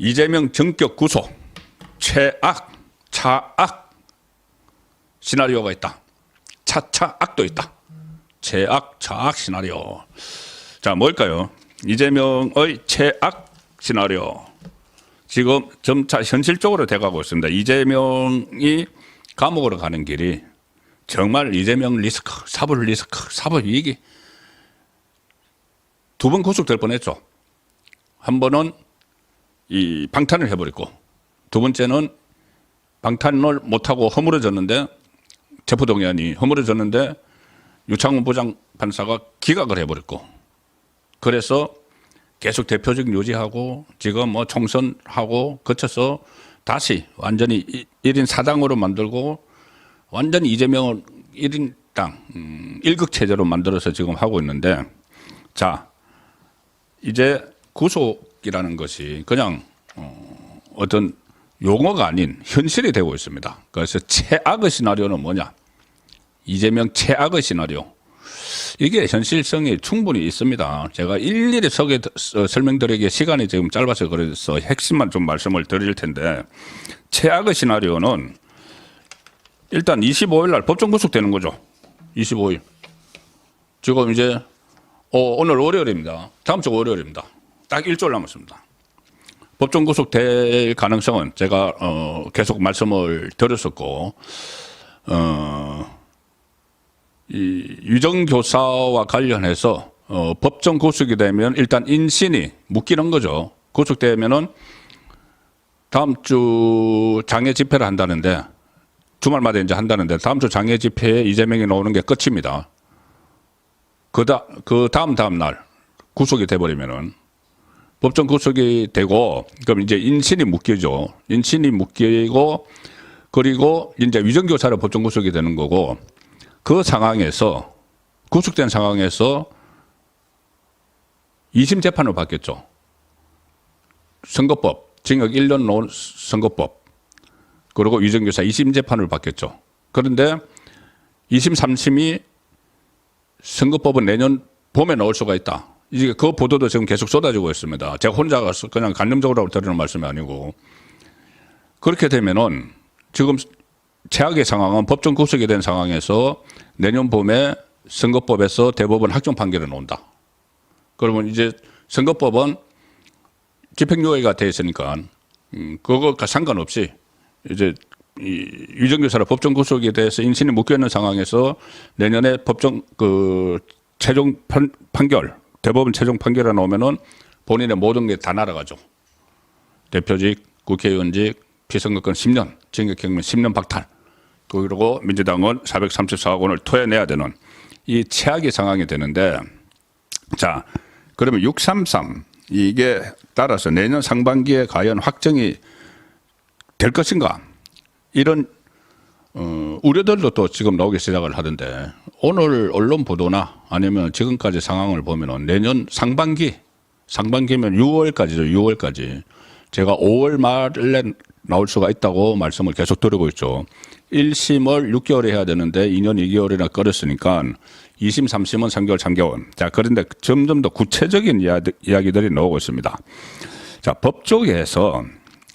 이재명 전격 구속 최악, 차악 시나리오가 있다. 차차악도 있다. 최악, 차악 시나리오. 자, 뭘까요? 이재명의 최악 시나리오. 지금 점차 현실적으로 돼가고 있습니다. 이재명이 감옥으로 가는 길이 정말 이재명 리스크, 사법 리스크, 사법 위기. 두 번 구속될 뻔했죠. 한 번은 이 방탄을 해버렸고, 두 번째는 방탄을 못하고 허물어졌는데, 체포동의안이 허물어졌는데 유창훈 부장판사가 기각을 해버렸고, 그래서 계속 대표직 유지하고 지금 뭐 총선하고 거쳐서 다시 완전히 1인 사당으로 만들고 완전히 이재명을 1인 당 1극 체제로 만들어서 지금 하고 있는데, 자, 이제 구속이라는 것이 그냥 어떤 용어가 아닌 현실이 되고 있습니다. 그래서 최악의 시나리오는 뭐냐? 이재명 최악의 시나리오. 이게 현실성이 충분히 있습니다. 제가 일일이 설명드리기에 시간이 지금 짧아서 그래서 핵심만 좀 말씀을 드릴 텐데, 최악의 시나리오는 일단 25일 날 법정 구속되는 거죠. 25일. 지금 이제 오늘 월요일입니다. 다음 주 월요일입니다. 딱 일주일 남았습니다. 법정 구속될 가능성은 제가 계속 말씀을 드렸었고, 이 유정교사와 관련해서 법정 구속이 되면 일단 인신이 묶이는 거죠. 구속되면은 다음 주 장애 집회를 한다는데, 주말마다 이제 한다는데 다음 주 장애 집회에 이재명이 나오는 게 끝입니다. 그 다음 날 구속이 돼버리면은 법정 구속이 되고, 그럼 이제 인신이 묶이죠. 인신이 묶이고, 그리고 이제 위정교사로 법정 구속이 되는 거고, 그 상황에서, 구속된 상황에서 2심 재판을 받겠죠. 선거법, 징역 1년 놓은 선거법, 그리고 위정교사 2심 재판을 받겠죠. 그런데 2심, 3심이 선거법은 내년 봄에 나올 수가 있다. 이게 그 보도도 지금 계속 쏟아지고 있습니다. 제가 혼자 그냥 간념적으로 드리는 말씀이 아니고, 그렇게 되면은 지금 최악의 상황은 법정 구속이 된 상황에서 내년 봄에 선거법에서 대법원 확정 판결이 나온다. 그러면 이제 선거법은 집행유예가 돼 있으니까 그것과 상관없이 이제 이 위정교사로 법정 구속에 대해서 인신이 묶여 있는 상황에서 내년에 법정 최종 판결, 대법원 최종 판결이 나오면은 본인의 모든 게 다 날아가죠. 대표직, 국회의원직, 피선거권 10년, 징역형면 10년 박탈. 그리고 민주당은 434억 원을 토해내야 되는 이 최악의 상황이 되는데, 자, 그러면 633 이게 따라서 내년 상반기에 과연 확정이 될 것인가? 이런 우려들도 또 지금 나오기 시작을 하던데, 오늘 언론 보도나 아니면 지금까지 상황을 보면은 내년 상반기면 6월까지죠. 6월까지. 제가 5월 말에 나올 수가 있다고 말씀을 계속 드리고 있죠. 1심을 6개월에 해야 되는데 2년 2개월이나 끌었으니까 2심, 3심은 3개월, 3개월. 자, 그런데 점점 더 구체적인 이야기들이 나오고 있습니다. 자, 법 쪽에서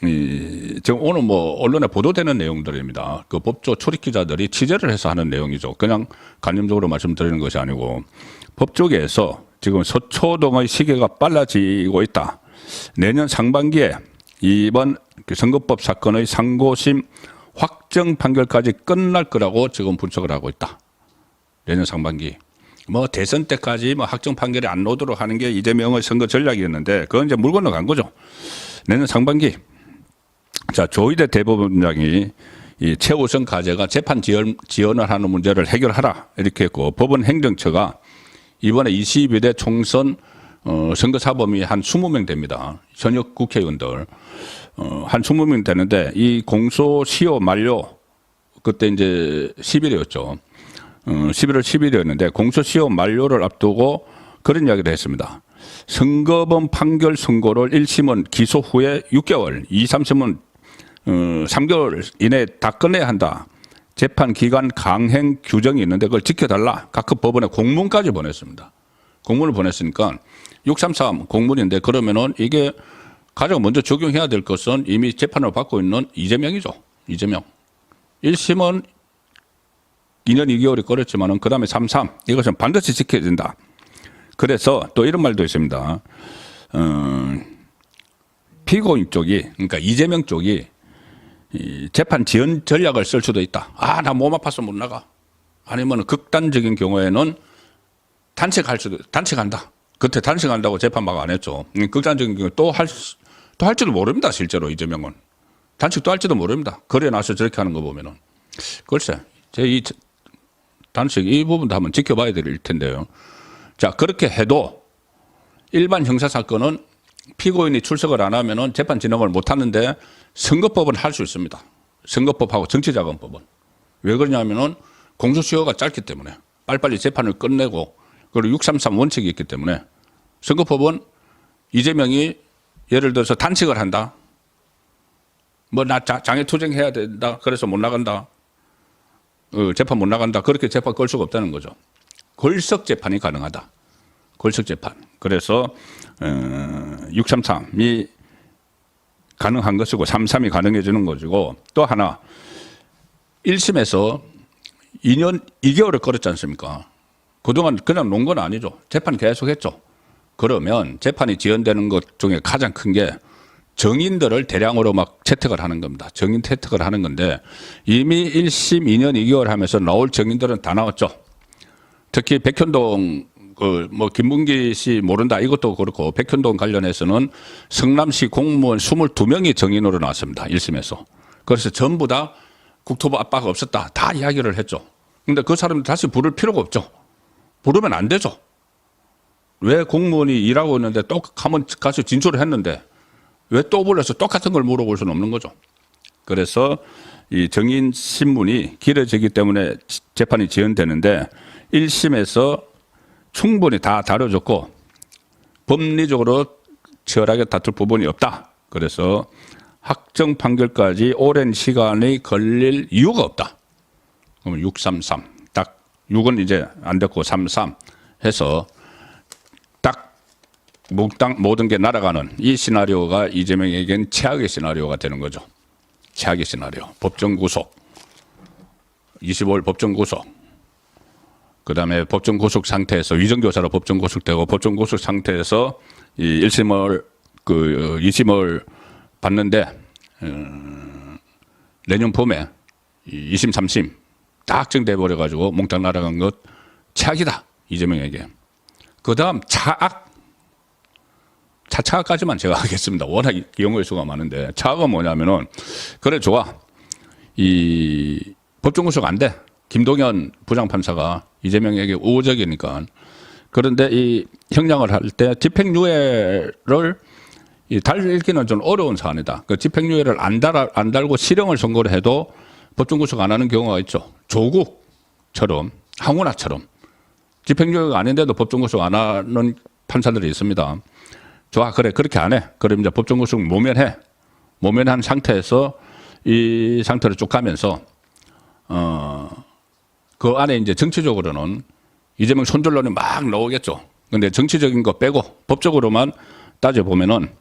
지금 오늘 뭐 언론에 보도되는 내용들입니다. 그 법조 출입 기자들이 취재를 해서 하는 내용이죠. 그냥 간접적으로 말씀드리는 것이 아니고, 법 쪽에서 지금 서초동의 시계가 빨라지고 있다. 내년 상반기에 이번 선거법 사건의 상고심 확정 판결까지 끝날 거라고 지금 분석을 하고 있다. 내년 상반기. 뭐 대선 때까지 뭐 확정 판결이 안 나오도록 하는 게 이재명의 선거 전략이었는데, 그건 이제 물 건너간 거죠. 내년 상반기. 자, 조희대 대법원장이 이 최우선 과제가 재판 지연을 하는 문제를 해결하라 이렇게 했고, 법원 행정처가 이번에 22대 총선 선거사범이 한 20명 됩니다. 현역 국회의원들 한 20명 되는데, 이 공소시효 만료 그때 이제 10일이었죠. 11월 10일이었는데 공소시효 만료를 앞두고 그런 이야기를 했습니다. 선거범 판결 선고를 1심은 기소 후에 6개월, 2, 3심은 3개월 이내에 다 끝내야 한다. 재판 기간 강행 규정이 있는데 그걸 지켜달라. 각급 법원에 공문까지 보냈습니다. 공문을 보냈으니까 633 공문인데, 그러면은 이게 가장 먼저 적용해야 될 것은 이미 재판을 받고 있는 이재명이죠. 이재명. 1심은 2년 2개월이 끌었지만은 그다음에 3.3 이것은 반드시 지켜야 된다. 그래서 또 이런 말도 있습니다. 피고인 쪽이 그러니까 이재명 쪽이 이 재판 지연 전략을 쓸 수도 있다. 아, 나 몸 아파서 못 나가. 아니면 극단적인 경우에는 단식한다. 그때 단식한다고 재판 막 안 했죠. 극단적인 경우 또 할지도 모릅니다. 실제로 이재명은 단식도 할지도 모릅니다. 거리에 나서 저렇게 하는 거 보면은 글쎄, 제 이 단식 이 부분도 한번 지켜봐야 될 텐데요. 자, 그렇게 해도 일반 형사 사건은 피고인이 출석을 안 하면은 재판 진행을 못 하는데 선거법은 할 수 있습니다. 선거법하고 정치자금법은 왜 그러냐면은 공소시효가 짧기 때문에 빨리빨리 재판을 끝내고 그리고 633 원칙이 있기 때문에 선거법은 이재명이 예를 들어서 단식을 한다. 뭐 나 장애투쟁해야 된다. 그래서 못 나간다. 재판 못 나간다. 그렇게 재판 끌 수가 없다는 거죠. 걸석 재판이 가능하다. 걸석 재판. 그래서 633이 가능한 것이고 33이 가능해지는 것이고 또 하나 1심에서 2년 2개월을 끌었지 않습니까? 그동안 그냥 놓은 건 아니죠. 재판 계속했죠. 그러면 재판이 지연되는 것 중에 가장 큰 게 정인들을 대량으로 막 채택을 하는 겁니다. 정인 채택을 하는 건데 이미 1심 2년 2개월 하면서 나올 정인들은 다 나왔죠. 특히 백현동 뭐 김문기 씨 모른다 이것도 그렇고 백현동 관련해서는 성남시 공무원 22명이 정인으로 나왔습니다. 1심에서. 그래서 전부 다 국토부 압박 없었다. 다 이야기를 했죠. 그런데 그 사람들 다시 부를 필요가 없죠. 부르면 안 되죠. 왜 공무원이 일하고 있는데 또 한번 가서 진술을 했는데 왜 또 불러서 똑같은 걸 물어볼 수는 없는 거죠. 그래서 이 정인 신문이 길어지기 때문에 재판이 지연되는데 1심에서 충분히 다 다뤄졌고 법리적으로 치열하게 다툴 부분이 없다. 그래서 확정 판결까지 오랜 시간이 걸릴 이유가 없다. 그러면 633. 딱 6은 이제 안 됐고 33 해서 딱 모든 게 날아가는 이 시나리오가 이재명에겐 최악의 시나리오가 되는 거죠. 최악의 시나리오. 법정 구속. 25일 법정 구속. 그다음에 법정 구속 상태에서 위정교사로 법정 구속되고 법정 구속 상태에서 이 1심을 2심을 받는데 내년 봄에 2심 3심 다 확정돼 버려 가지고 몽땅 날아간 것 최악이다. 이재명에게. 그다음 차악까지만 제가 하겠습니다. 워낙 경우의 수가 많은데 차악은 뭐냐면은 그래 좋아. 이 법정 구속 안 돼. 김동연 부장판사가 이재명에게 우호적이니까. 그런데 이 형량을 할 때 집행유예를 달기는 좀 어려운 사안이다. 그 집행유예를 안 달고 실형을 선고를 해도 법정 구속 안 하는 경우가 있죠. 조국처럼 항우나처럼 집행유예가 아닌데도 법정 구속 안 하는 판사들이 있습니다. 좋아, 그래 그렇게 안 해. 그럼 이제 법정 구속 모면한 상태에서 이 상태로 쭉 가면서 그 안에 이제 정치적으로는 이재명 손절론이 막 나오겠죠. 근데 정치적인 거 빼고 법적으로만 따져보면은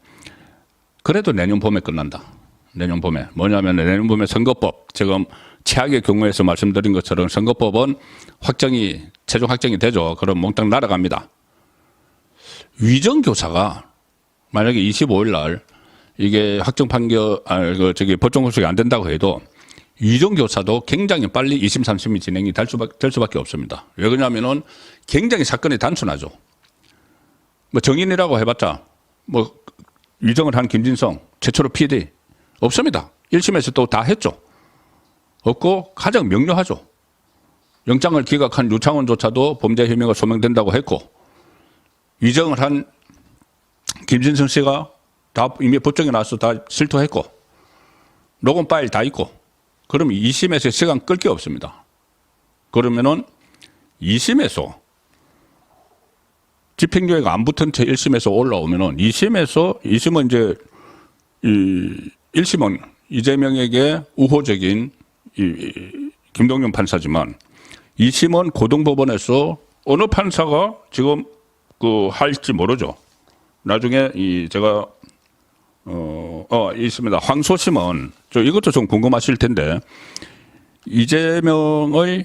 그래도 내년 봄에 끝난다. 내년 봄에. 뭐냐면 내년 봄에 선거법. 지금 최악의 경우에서 말씀드린 것처럼 선거법은 최종 확정이 되죠. 그럼 몽땅 날아갑니다. 위정교사가 만약에 25일 날 이게 확정 판결, 법정 구속이 안 된다고 해도 위정교사도 굉장히 빨리 2심, 3심이 진행이 될 수밖에 없습니다. 왜 그러냐면은 굉장히 사건이 단순하죠. 뭐 정인이라고 해봤자 뭐 위정을 한 김진성 최초로 PD 없습니다. 1심에서 또 다 했죠. 없고 가장 명료하죠. 영장을 기각한 유창원조차도 범죄 혐의가 소명된다고 했고 위정을 한 김진성 씨가 다 이미 법정에 나와서 다 실토했고 녹음 파일 다 있고 그럼 2심에서 시간 끌 게 없습니다. 그러면은 2심에서 집행유예가 안 붙은 채 1심에서 올라오면은 2심은 이제 1심은 이재명에게 우호적인 김동연 판사지만 2심은 고등법원에서 어느 판사가 지금 할지 모르죠. 나중에 제가 있습니다. 황소심은 이것도 좀 궁금하실 텐데 이재명의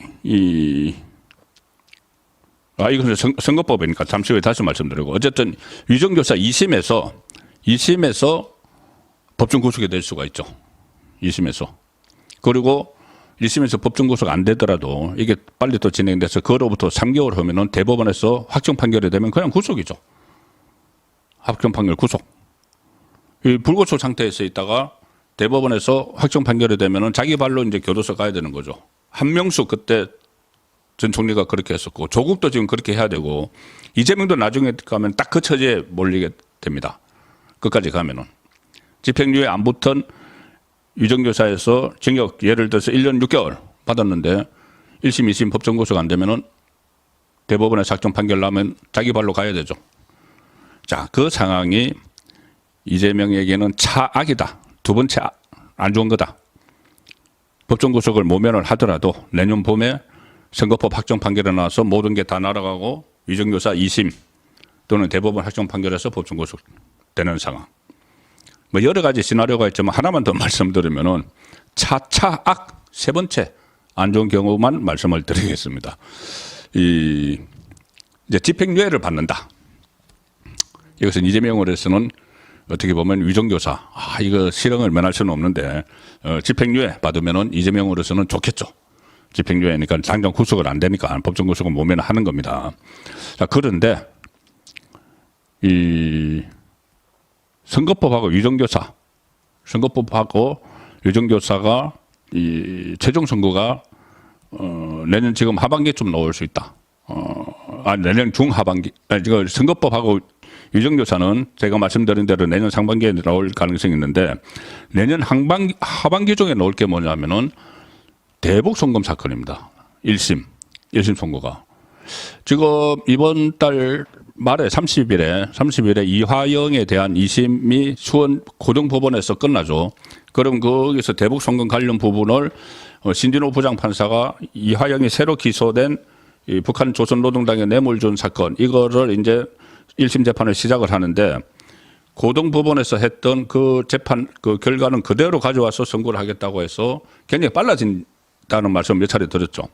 이건 선거법이니까 잠시 후에 다시 말씀드리고 어쨌든 위정교사 2심에서 법정 구속이 될 수가 있죠. 2심에서. 그리고 1심에서 법정 구속 안 되더라도 이게 빨리 또 진행돼서 그로부터 3개월 후면은 대법원에서 확정 판결이 되면 그냥 구속이죠. 확정 판결 구속. 이 불구속 상태에서 있다가 대법원에서 확정 판결이 되면은 자기 발로 이제 교도소 가야 되는 거죠. 한명숙 그때 전 총리가 그렇게 했었고 조국도 지금 그렇게 해야 되고 이재명도 나중에 가면 딱 그 처지에 몰리게 됩니다. 끝까지 가면은. 집행유예 안 붙은 위정교사에서 징역 예를 들어서 1년 6개월 받았는데 1심, 2심 법정 구속 안 되면은 대법원에 확정 판결 나면 자기 발로 가야 되죠. 자, 그 상황이 이재명에게는 차악이다. 두 번째 안 좋은 거다. 법정 구속을 모면을 하더라도 내년 봄에 선거법 확정 판결이 나와서 모든 게 다 날아가고 위정교사 2심 또는 대법원 확정 판결에서 법정 구속 되는 상황. 뭐 여러 가지 시나리오가 있지만 하나만 더 말씀드리면은 차악 세 번째 안 좋은 경우만 말씀을 드리겠습니다. 이제 집행유예를 받는다. 이것은 이재명으로서는 어떻게 보면 위정교사 이거 실형을 면할 수는 없는데 집행유예 받으면은 이재명으로서는 좋겠죠. 집행유예니까 당장 구속을 안 되니까 법정 구속을 모면 하는 겁니다. 자, 그런데 이 선거법하고 위정교사가 이 최종 선거가 내년 지금 하반기쯤 나올 수 있다. 내년 중하반기. 이거 선거법하고 위정교사는 제가 말씀드린 대로 내년 상반기에 나올 가능성이 있는데 내년 하반기 중에 나올 게 뭐냐면은 대북 송금 사건입니다. 1심 선고가. 지금 이번 달 말에 30일에 이화영에 대한 2심이 수원 고등법원에서 끝나죠. 그럼 거기서 대북 송금 관련 부분을 신진호 부장판사가 이화영이 새로 기소된 이 북한 조선노동당에 뇌물 준 사건 이거를 이제 1심 재판을 시작을 하는데 고등법원에서 했던 그 재판 그 결과는 그대로 가져와서 선고를 하겠다고 해서 굉장히 빨라진다는 말씀 몇 차례 드렸죠.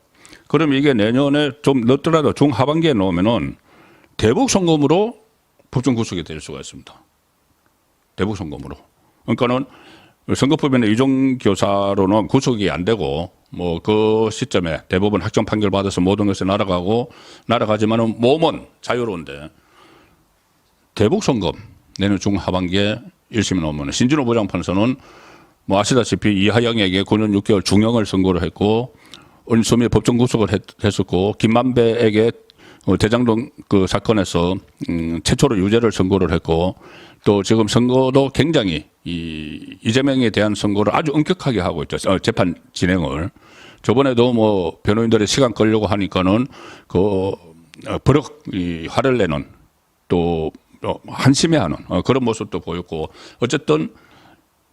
그럼 이게 내년에 좀 늦더라도 중하반기에 나오면은 대북 송금으로 법정 구속이 될 수가 있습니다. 대북 송금으로. 그러니까는 선거법에는 위정교사로는 구속이 안 되고 뭐 그 시점에 대법원 확정 판결 받아서 모든 것이 날아가지만은 몸은 자유로운데 대북 송금 내년 중하반기에 1심이 나오면 신진호 부장판사는 뭐 아시다시피 이하영에게 9년 6개월 중형을 선고를 했고 은수미 법정 구속을 했었고 김만배에게 대장동 그 사건에서 최초로 유죄를 선고를 했고 또 지금 선거도 굉장히 이재명에 대한 선고를 아주 엄격하게 하고 있죠. 재판 진행을. 저번에도 뭐 변호인들의 시간 끌려고 하니까는 버럭 화를 내는 또 한심해하는 그런 모습도 보였고 어쨌든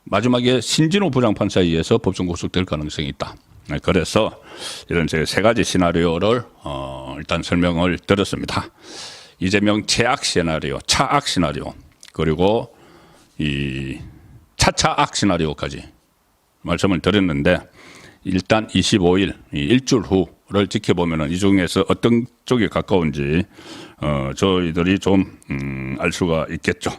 마지막에 신진호 부장판사에 의해서 법정 구속될 가능성이 있다. 그래서 이런 제 세 가지 시나리오를 일단 설명을 드렸습니다. 이재명 최악 시나리오, 차악 시나리오, 그리고 이 차차악 시나리오까지 말씀을 드렸는데 일단 25일, 일주일 후를 지켜보면 이 중에서 어떤 쪽이 가까운지 저희들이 좀 알 수가 있겠죠.